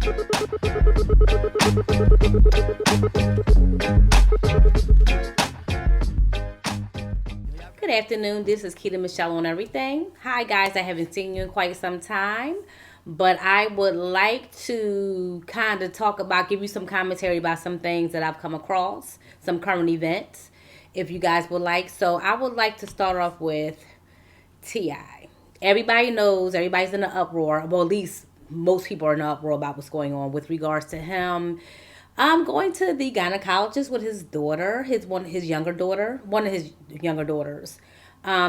Good afternoon. This is Keita Michele on everything. Hi, guys. I haven't seen you in quite some time, but I would like to kind of talk about, give you some commentary about some things that I've come across, some current events, if you guys would like. So, I would like to start off with T.I. Everybody knows, everybody's in an uproar. Well, at least most people are in an uproar about what's going on with regards to him. I'm going to the gynecologist with his daughter, his younger daughter, one of his younger daughters.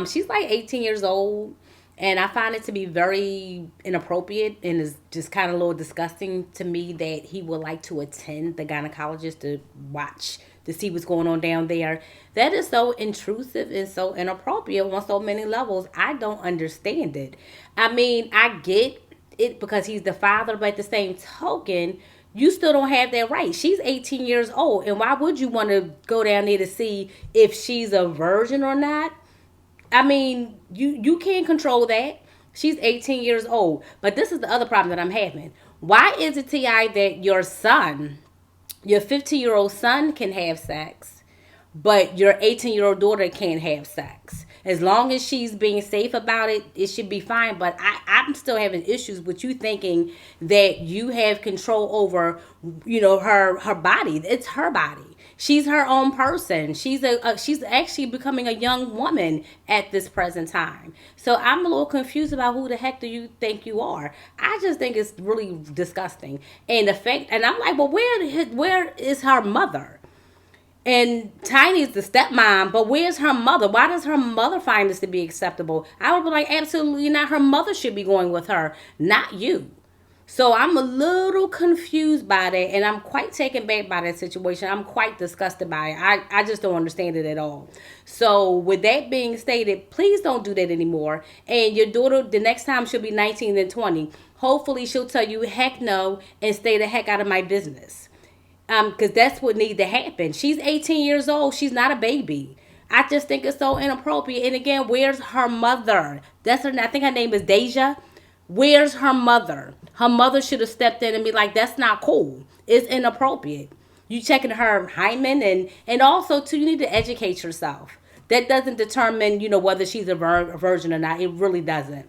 She's like 18 years old, and I find it to be very inappropriate and is just kind of a little disgusting to me that he would like to attend the gynecologist to watch to see what's going on down there. That is so intrusive and so inappropriate on so many levels. I don't understand it. I mean, I get it because he's the father, but at the same token, you still don't have that right. She's 18 years old, and why would you want to go down there to see if she's a virgin or not? I mean, you can't control that. She's 18 years old. But this is the other problem that I'm having. Why is it, T.I., that your son, your 15-year-old son can have sex, but your 18-year-old daughter can't have sex? As long as she's being safe about it, it should be fine. But I'm still having issues with you thinking that you have control over, her body. It's her body. She's her own person. She's actually becoming a young woman at this present time. So I'm a little confused about who the heck do you think you are? I just think it's really disgusting. And the fact, and I'm like, well, where is her mother? And Tiny's the stepmom, but where's her mother? Why does her mother find this to be acceptable? I would be like, absolutely not. Her mother should be going with her, not you. So I'm a little confused by that, and I'm quite taken back by that situation. I'm quite disgusted by it. I just don't understand it at all. So with that being stated, please don't do that anymore. And your daughter, the next time she'll be 19 and 20, hopefully she'll tell you, heck no, and stay the heck out of my business. Because that's what needs to happen. She's 18 years old. She's not a baby. I just think it's so inappropriate. And again, where's her mother? I think her name is Deja. Where's her mother? Her mother should have stepped in and be like, that's not cool. It's inappropriate. You checking her hymen, and also too, you need to educate yourself. That doesn't determine, whether she's a virgin or not. It really doesn't.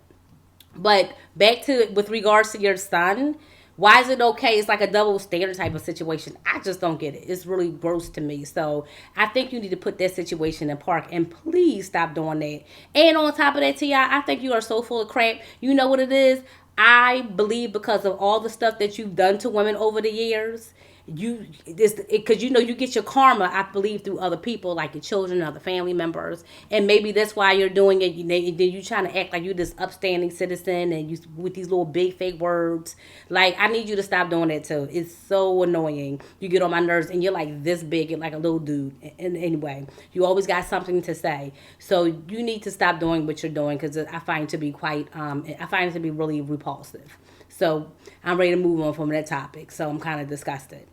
But back to with regards to your son, why is it okay? It's like a double standard type of situation. I just don't get it. It's really gross to me. So I think you need to put that situation in park, and please stop doing that. And on top of that, T.I., I think you are so full of crap. You know what it is? I believe because of all the stuff that you've done to women over the years, because you get your karma, I believe, through other people, like your children, other family members, and maybe that's why you're doing it. Then you trying to act like you're this upstanding citizen, and you with these little big fake words. Like, I need you to stop doing that too. It's so annoying. You get on my nerves, and you're like this big, and like a little dude. And anyway, you always got something to say, so you need to stop doing what you're doing, because I find it to be I find it to be really repulsive. So I'm ready to move on from that topic. So I'm kind of disgusted.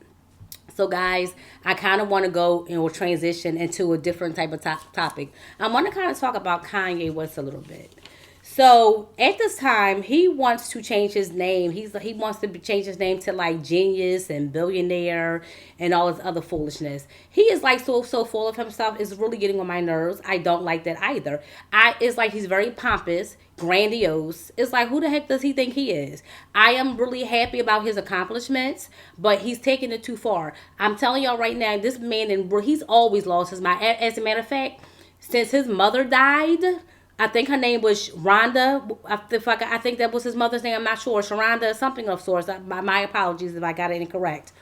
So, guys, I kind of want to go and we'll transition into a different type of topic. I want to kind of talk about Kanye West a little bit. So, at this time, he wants to change his name. He wants to change his name to like genius and billionaire and all this other foolishness. He is like so full of himself. It's really getting on my nerves. I don't like that either. It's like he's very pompous, grandiose. It's like, who the heck does he think he is? I am really happy about his accomplishments, but he's taking it too far. I'm telling y'all right now, this man, he's always lost his mind. As a matter of fact, since his mother died, I think her name was Rhonda. I think that was his mother's name. I'm not sure. Sharonda, something of sorts. My apologies if I got it incorrect.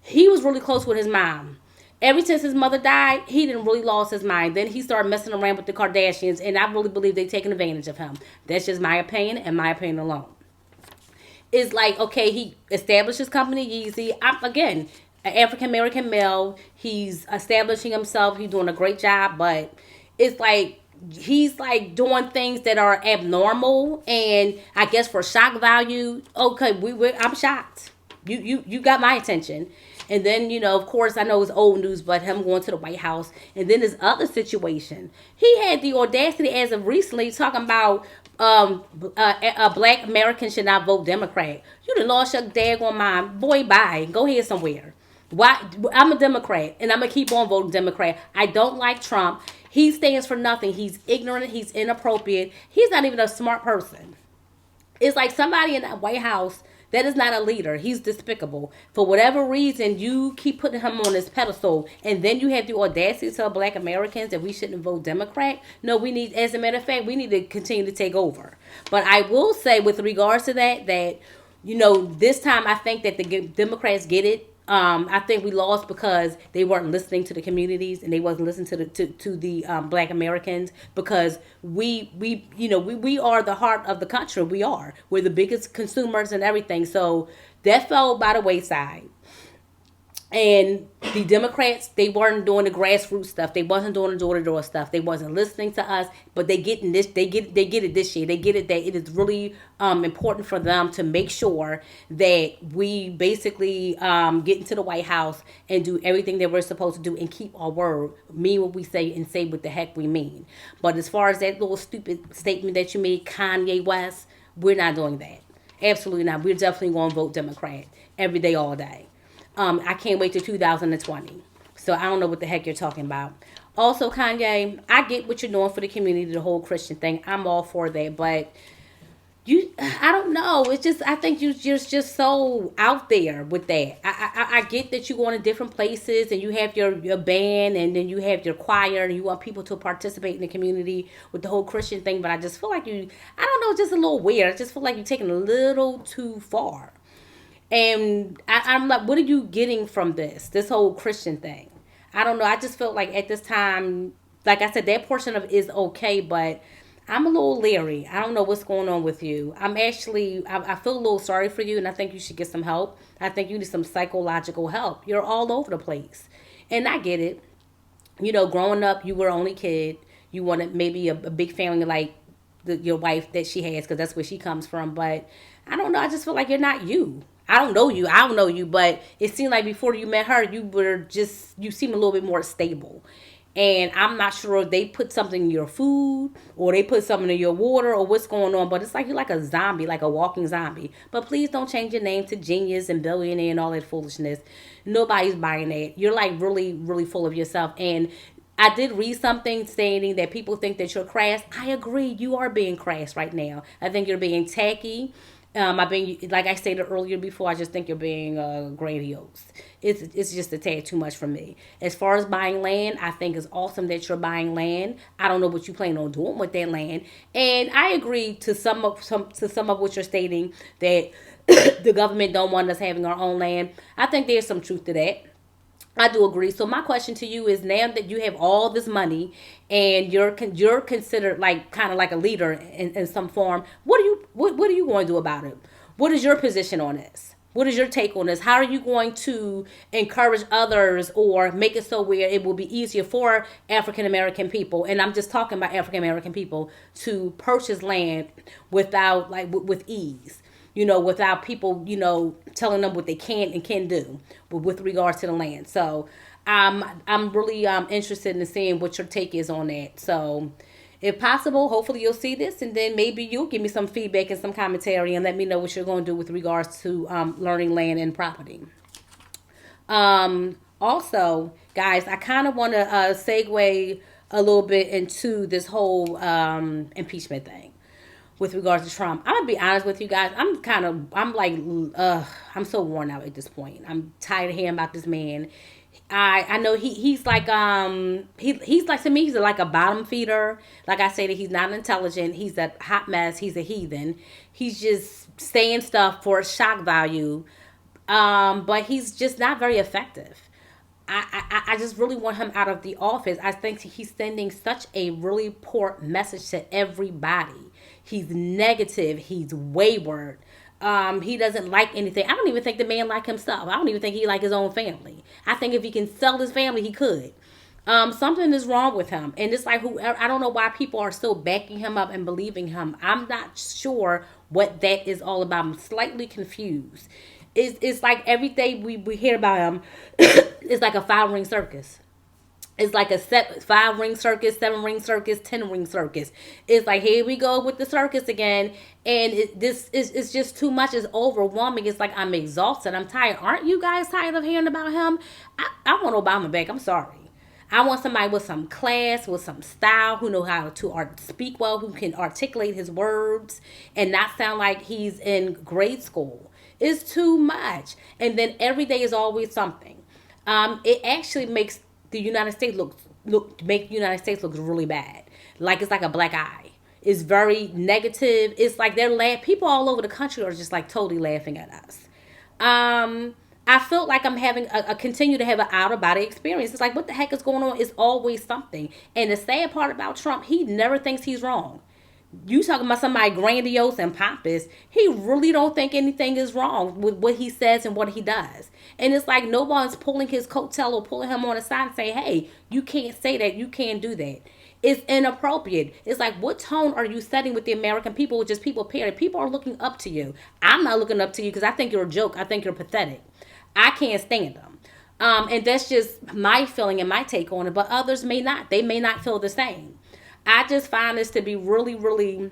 He was really close with his mom. Ever since his mother died, he didn't really lost his mind. Then he started messing around with the Kardashians, and I really believe they're taking advantage of him. That's just my opinion, and my opinion alone. It's like, okay, he established his company, Yeezy. Again, an African-American male. He's establishing himself. He's doing a great job, but it's like, he's like doing things that are abnormal, and I guess for shock value, okay, I'm shocked. You got my attention. And then, of course, I know it's old news, but him going to the White House. And then this other situation. He had the audacity as of recently talking about black Americans should not vote Democrat. You done lost your daggone mind. Boy, bye. Go here somewhere. Why? I'm a Democrat, and I'm going to keep on voting Democrat. I don't like Trump. He stands for nothing. He's ignorant. He's inappropriate. He's not even a smart person. It's like somebody in that White House that is not a leader. He's despicable. For whatever reason, you keep putting him on this pedestal, and then you have the audacity to tell black Americans that we shouldn't vote Democrat. No, we need, as a matter of fact, we need to continue to take over. But I will say, with regards to that, this time I think that the Democrats get it. I think we lost because they weren't listening to the communities and they wasn't listening to the Black Americans, because we are the heart of the country. We're the biggest consumers and everything. So that fell by the wayside. And the Democrats, they weren't doing the grassroots stuff. They wasn't doing the door to door stuff. They wasn't listening to us. But they getting this. They get it this year. They get it that it is really important for them to make sure that we basically get into the White House and do everything that we're supposed to do and keep our word, mean what we say, and say what the heck we mean. But as far as that little stupid statement that you made, Kanye West, we're not doing that. Absolutely not. We're definitely going to vote Democrat every day, all day. I can't wait till 2020. So I don't know what the heck you're talking about. Also, Kanye, I get what you're doing for the community, the whole Christian thing. I'm all for that, but I don't know. It's just, I think you're just so out there with that. I get that you go to different places and you have your band and then you have your choir and you want people to participate in the community with the whole Christian thing. But I just feel like I don't know, it's just a little weird. I just feel like you're taking a little too far. And I'm like, what are you getting from this whole Christian thing? I don't know. I just felt like at this time, like I said, that portion of it is okay, but I'm a little leery. I don't know what's going on with you. I feel a little sorry for you, and I think you should get some help. I think you need some psychological help. You're all over the place. And I get it. Growing up, you were only kid. You wanted maybe a big family like your wife that she has, because that's where she comes from. But I don't know. I just feel like you're not you. I don't know you. I don't know you, but it seemed like before you met her, you seem a little bit more stable. And I'm not sure if they put something in your food or they put something in your water or what's going on, but it's like you're like a zombie, like a walking zombie. But please don't change your name to genius and billionaire and all that foolishness. Nobody's buying that. You're like really, really full of yourself. And I did read something stating that people think that you're crass. I agree. You are being crass right now. I think you're being tacky. I being, like I stated earlier before, I just think you're being grandiose. It's just a tad too much for me. As far as buying land, I think it's awesome that you're buying land. I don't know what you plan on doing with that land, and I agree to some of what you're stating, that the government don't want us having our own land. I think there's some truth to that. I do agree. So my question to you is, now that you have all this money and you're considered like kind of like a leader in some form, what are you going to do about it? What is your position on this? What is your take on this? How are you going to encourage others or make it so where it will be easier for African American people, and I'm just talking about African American people, to purchase land without with ease? Without people, telling them what they can and can do with regards to the land. So I'm really interested in seeing what your take is on that. So if possible, hopefully you'll see this, and then maybe you'll give me some feedback and some commentary and let me know what you're going to do with regards to learning land and property. Also, guys, I kind of want to segue a little bit into this whole impeachment thing with regards to Trump. I'm gonna be honest with you guys. I'm so worn out at this point. I'm tired of hearing about this man. I know he's like he's like, to me, he's like a bottom feeder. Like I said, he's not intelligent. He's a hot mess. He's a heathen. He's just saying stuff for shock value, but he's just not very effective. I just really want him out of the office. I think he's sending such a really poor message to everybody. He's negative. He's wayward. He doesn't like anything. I don't even think the man like himself. I don't even think he like his own family. I think if he can sell his family, he could. Something is wrong with him. And it's like, whoever, I don't know why people are still backing him up and believing him. I'm not sure what that is all about. I'm slightly confused. It's like every day we hear about him, it's like a five-ring circus. It's like a 5-ring circus, 7-ring circus, 10-ring circus. It's like, here we go with the circus again. And this is it's just too much. It's overwhelming. It's like, I'm exhausted. I'm tired. Aren't you guys tired of hearing about him? I want Obama back. I'm sorry. I want somebody with some class, with some style, who know how to speak well, who can articulate his words and not sound like he's in grade school. It's too much. And then every day is always something. It actually makes the United States make the United States look really bad. Like it's like a black eye. It's very negative. It's like people all over the country are just like totally laughing at us. I felt like I'm having a continue to have an out of body experience. It's like, what the heck is going on? It's always something. And the sad part about Trump, he never thinks he's wrong. You talking about somebody grandiose and pompous, he really don't think anything is wrong with what he says and what he does. And it's like no one's pulling his coattail or pulling him on the side and say, hey, you can't say that, you can't do that. It's inappropriate. It's like, what tone are you setting with the American people, which is people, period? People are looking up to you. I'm not looking up to you because I think you're a joke. I think you're pathetic. I can't stand them. And that's just my feeling and my take on it. But others may not. They may not feel the same. I just find this to be really, really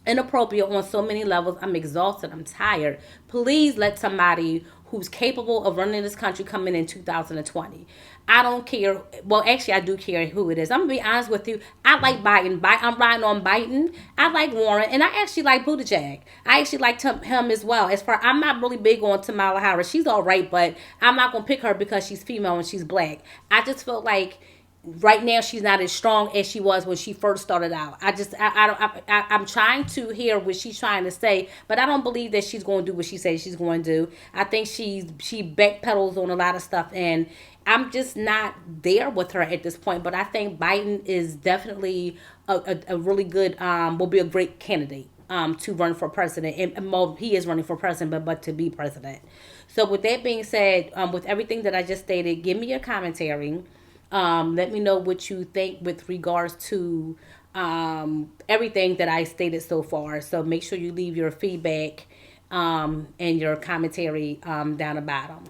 inappropriate on so many levels. I'm exhausted. I'm tired. Please let somebody who's capable of running this country come in 2020. I don't care. Well, actually, I do care who it is. I'm going to be honest with you. I like Biden. I'm riding on Biden. I like Warren. And I actually like Buttigieg. I actually like him as well. I'm not really big on Kamala Harris. She's all right, but I'm not going to pick her because she's female and she's black. I just feel like right now she's not as strong as she was when she first started out. I'm trying to hear what she's trying to say, but I don't believe that she's going to do what she says she's going to do. I think she backpedals on a lot of stuff, and I'm just not there with her at this point. But I think Biden is definitely a really good, will be a great candidate to run for president. And well, he is running for president, but to be president. So with that being said, with everything that I just stated, give me your commentary. Let me know what you think with regards to everything that I stated so far. So make sure you leave your feedback and your commentary down the bottom.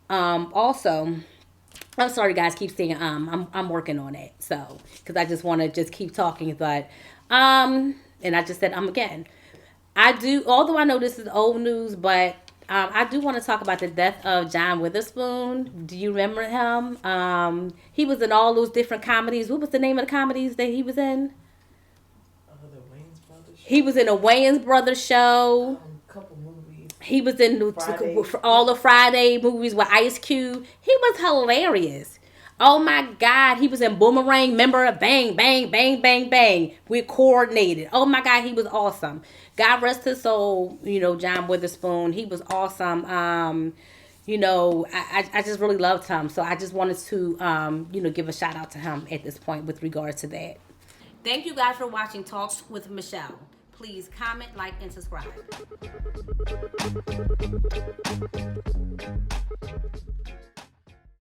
Also, I'm sorry guys, keep saying I'm working on it. So because I just want to just keep talking, but and I just said again. Although I know this is old news, but I do want to talk about the death of John Witherspoon. Do you remember him? He was in all those different comedies. What was the name of the comedies that he was in? The Wayans Brothers show. He was in a Wayans Brothers show. Couple movies. He was in all the Friday movies with Ice Cube. He was hilarious. Oh my God, he was in Boomerang. Remember? Bang, bang, bang, bang, bang. We coordinated. Oh my God, he was awesome. God rest his soul, John Witherspoon. He was awesome. I just really loved him. So I just wanted to, give a shout out to him at this point with regards to that. Thank you guys for watching Talks with Michele. Please comment, like, and subscribe.